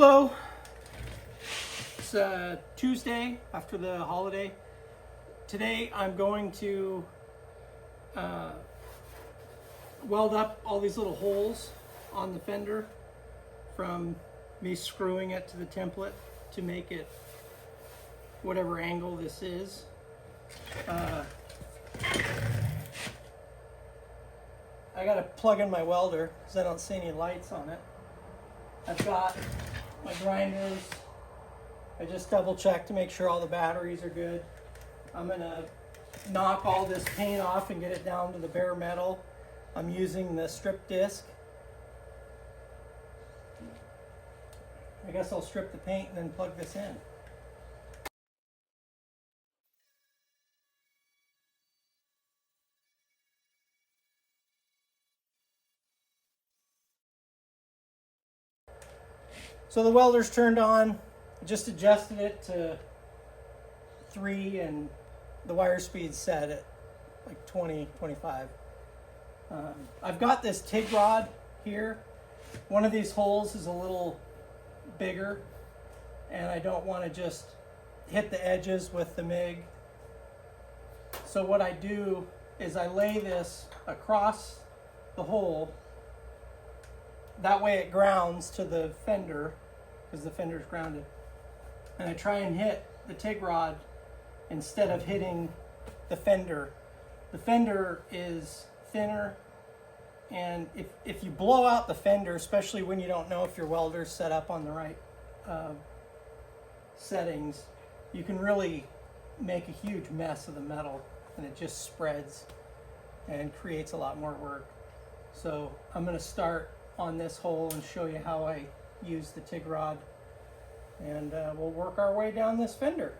Hello. It's Tuesday after the holiday. Today I'm going to weld up all these little holes on the fender from me screwing it to the template to make it whatever angle this is. I gotta plug in my welder because I don't see any lights on it. I've got my grinders. I just double check to make sure all the batteries are good. I'm gonna knock all this paint off and get it down to the bare metal. I'm using the strip disc. I guess I'll strip the paint and then plug this in. So the welder's turned on. I just adjusted it to 3 and the wire speed's set at like 20, 25. I've got this Tig Rod here. One of these holes is a little bigger and I don't want to just hit the edges with the Mig. So what I do is I lay this across the hole. That way it grounds to the fender because the fender's grounded. And I try and hit the Tig Rod instead of hitting the fender. The fender is thinner, and if you blow out the fender, especially when you don't know if your welder's set up on the right settings, you can really make a huge mess of the metal and it just spreads and creates a lot more work. So I'm going to start on this hole and show you how I use the Tig Rod, and we'll work our way down this fender.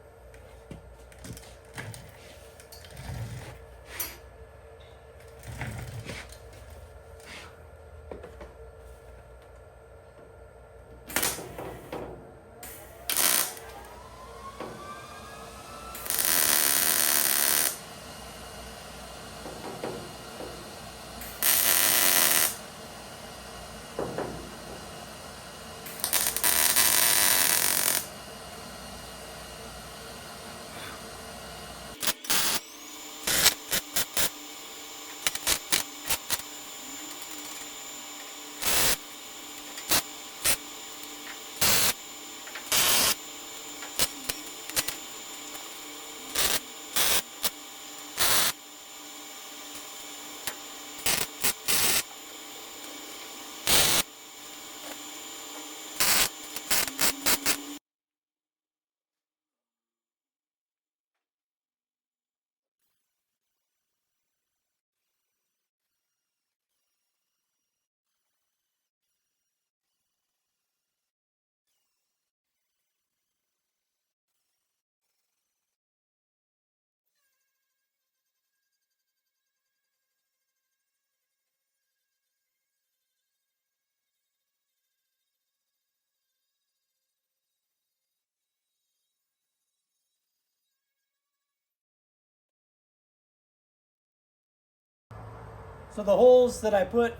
So the holes that I put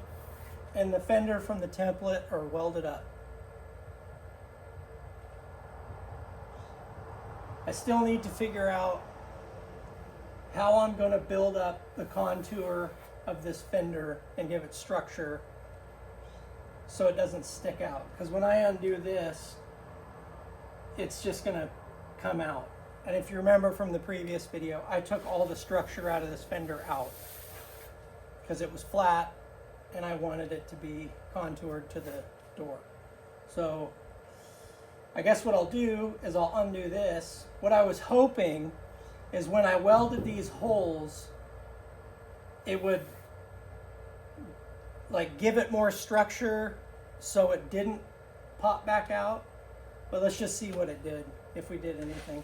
in the fender from the template are welded up. I still need to figure out how I'm going to build up the contour of this fender and give it structure so it doesn't stick out. Because when I undo this, it's just going to come out. And if you remember from the previous video, I took all the structure out of this fender out because it was flat and I wanted it to be contoured to the door. So I guess what I'll do is I'll undo this. What I was hoping is when I welded these holes, it would like give it more structure so it didn't pop back out. But let's just see what it did, if we did anything.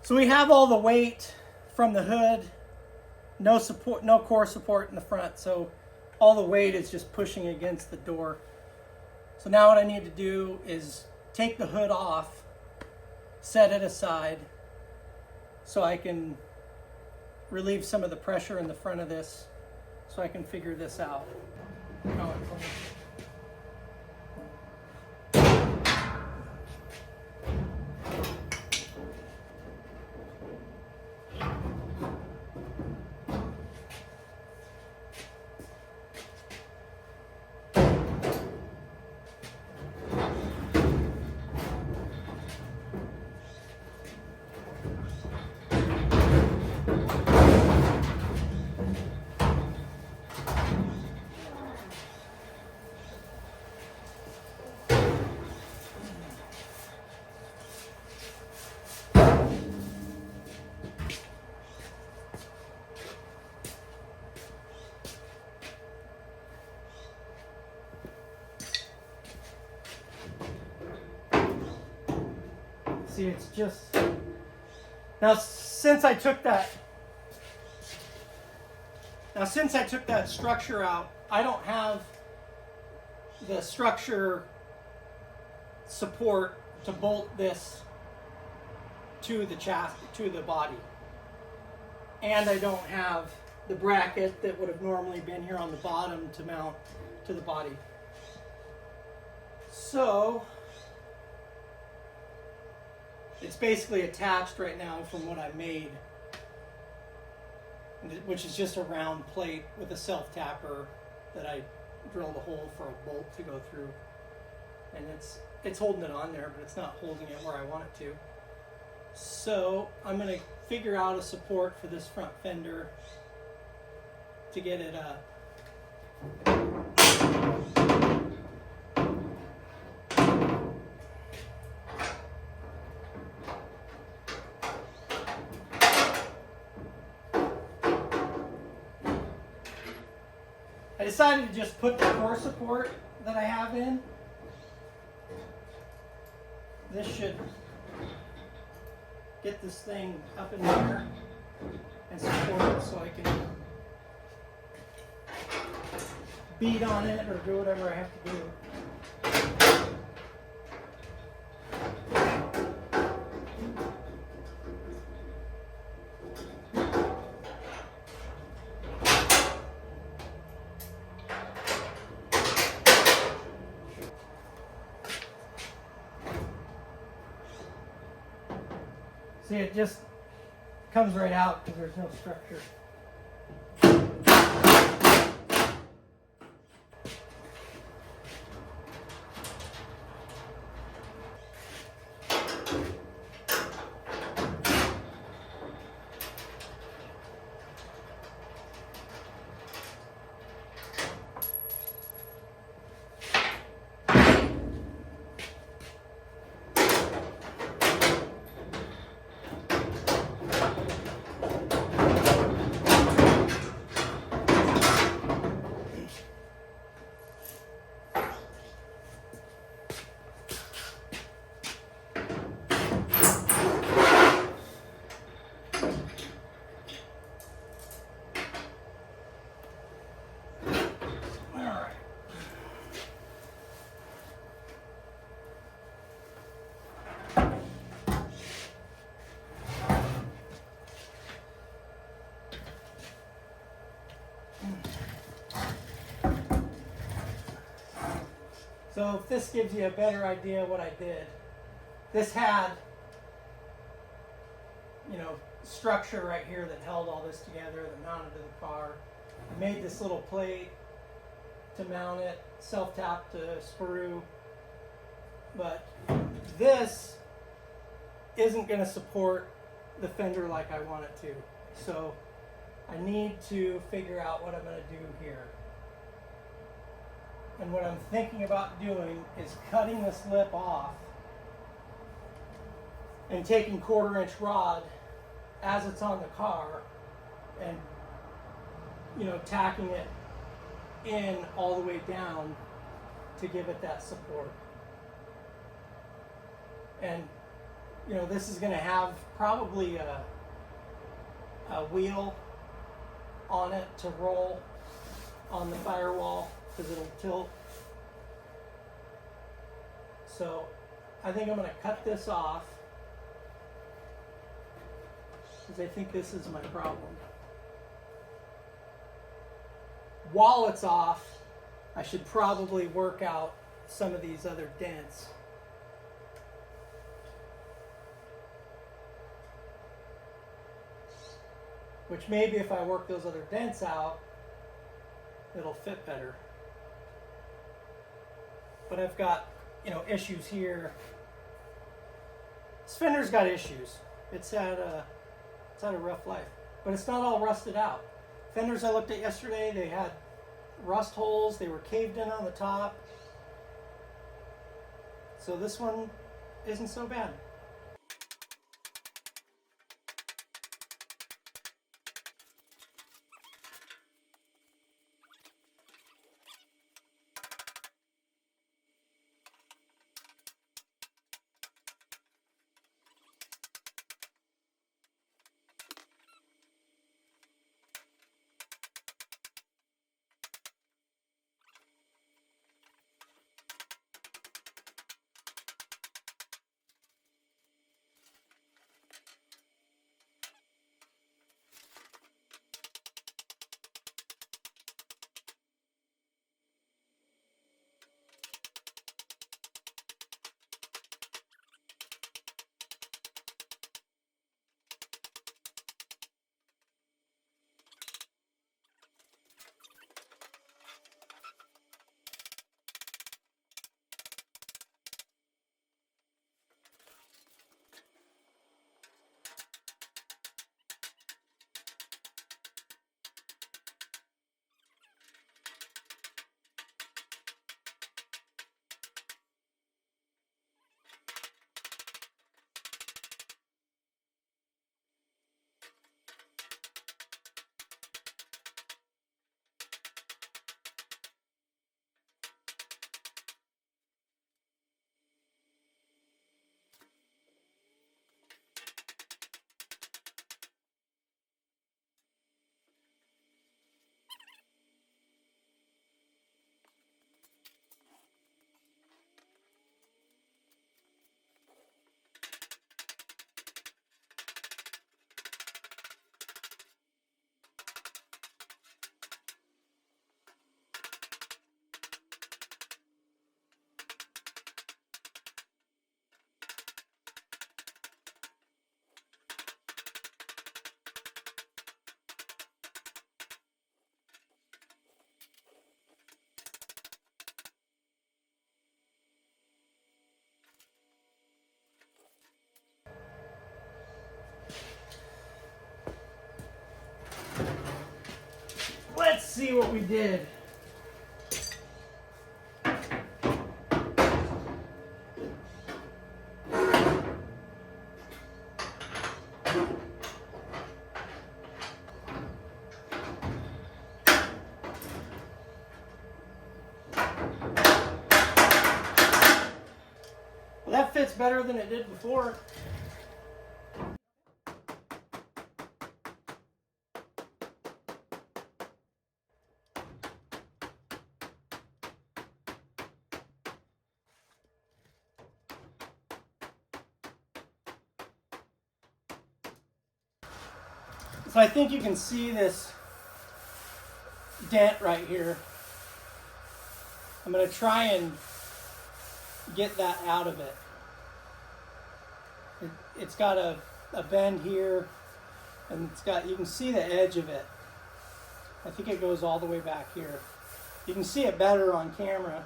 So we have all the weight from the hood no support, no core support in the front, so all the weight is just pushing against the door. So now what I need to do is take the hood off, set it aside, so I can relieve some of the pressure in the front of this, so I can figure this out. See, it's just, now since I took that structure out, I don't have the structure support to bolt this to the chassis, to the body. And I don't have the bracket that would have normally been here on the bottom to mount to the body. So it's basically attached right now from what I made, which is just a round plate with a self-tapper that I drilled a hole for a bolt to go through. And it's holding it on there, but it's not holding it where I want it to. So I'm going to figure out a support for this front fender to get it I decided to just put the core support that I have in. This should get this thing up in there and support it so I can beat on it or do whatever I have to do. See, it just comes right out because there's no structure. So if this gives you a better idea of what I did, this had, structure right here that held all this together, that mounted to the car. I made this little plate to mount it, self-tapped to sprue, but this isn't going to support the fender like I want it to. So I need to figure out what I'm going to do here. And what I'm thinking about doing is cutting this lip off and taking 1/4-inch rod as it's on the car and, tacking it in all the way down to give it that support. And, this is going to have probably a wheel on it to roll on the firewall because it'll tilt. So I think I'm going to cut this off because I think this is my problem. While it's off, I should probably work out some of these other dents. Which maybe if I work those other dents out, it'll fit better. But I've got, issues here. This fender's got issues. It's had a rough life, but it's not all rusted out. Fenders I looked at yesterday, they had rust holes. They were caved in on the top. So this one isn't so bad. Let's see what we did. Well, that fits better than it did before. So I think you can see this dent right here. I'm going to try and get that out of it. It's got a bend here, and you can see the edge of it. I think it goes all the way back here. You can see it better on camera.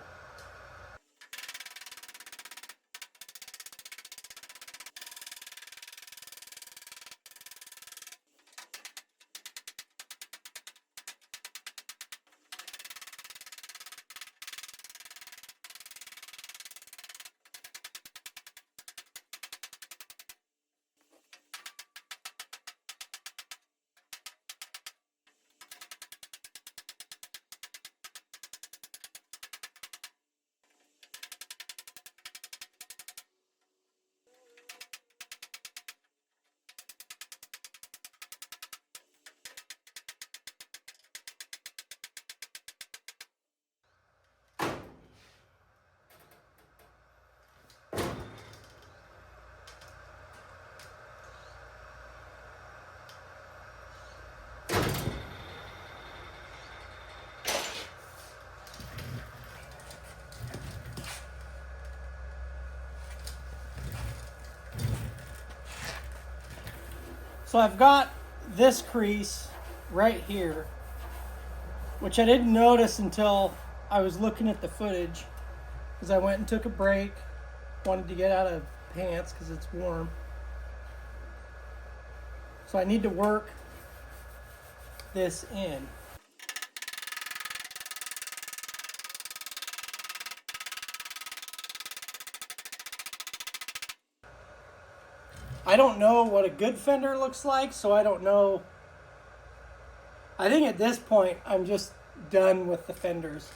So I've got this crease right here, which I didn't notice until I was looking at the footage, because I went and took a break, wanted to get out of pants because it's warm. So I need to work this in. I don't know what a good fender looks like, so I don't know. I think at this point, I'm just done with the fenders.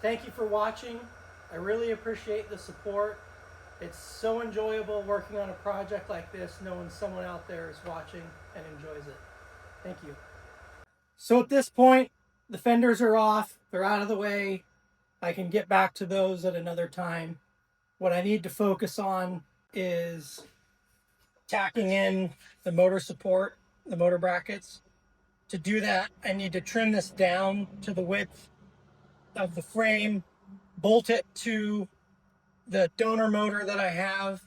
Thank you for watching. I really appreciate the support. It's so enjoyable working on a project like this, knowing someone out there is watching and enjoys it. Thank you. So at this point, the fenders are off. They're out of the way. I can get back to those at another time. What I need to focus on is tacking in the motor support, the motor brackets. To do that, I need to trim this down to the width of the frame, bolt it to the donor motor that I have,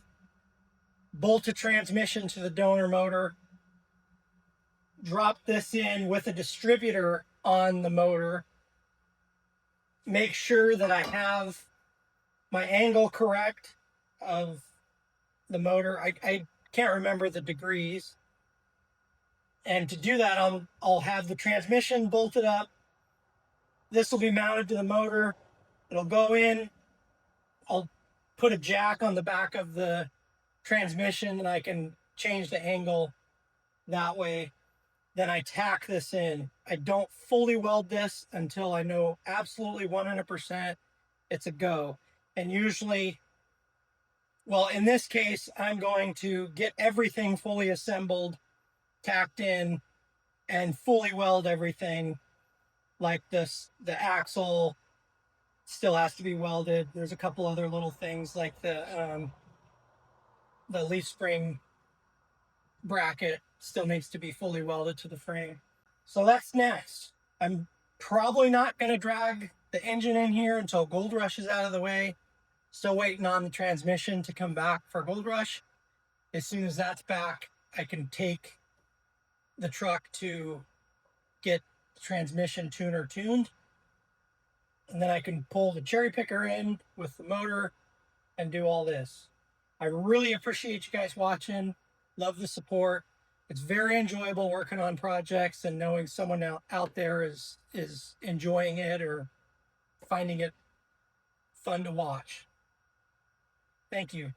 bolt a transmission to the donor motor, drop this in with a distributor on the motor, make sure that I have my angle correct of the motor. I can't remember the degrees. And to do that, I'll have the transmission bolted up. This will be mounted to the motor. It'll go in. I'll put a jack on the back of the transmission and I can change the angle that way. Then I tack this in. I don't fully weld this until I know absolutely 100% it's a go. And usually, well, in this case, I'm going to get everything fully assembled, tacked in, and fully weld everything. Like this, the axle still has to be welded. There's a couple other little things like the leaf spring bracket still needs to be fully welded to the frame. So that's next. I'm probably not going to drag the engine in here until Gold Rush is out of the way. Still waiting on the transmission to come back for Gold Rush. As soon as that's back, I can take the truck to get the transmission tuner tuned. And then I can pull the cherry picker in with the motor and do all this. I really appreciate you guys watching. Love the support. It's very enjoyable working on projects and knowing someone out there is enjoying it or finding it fun to watch. Thank you.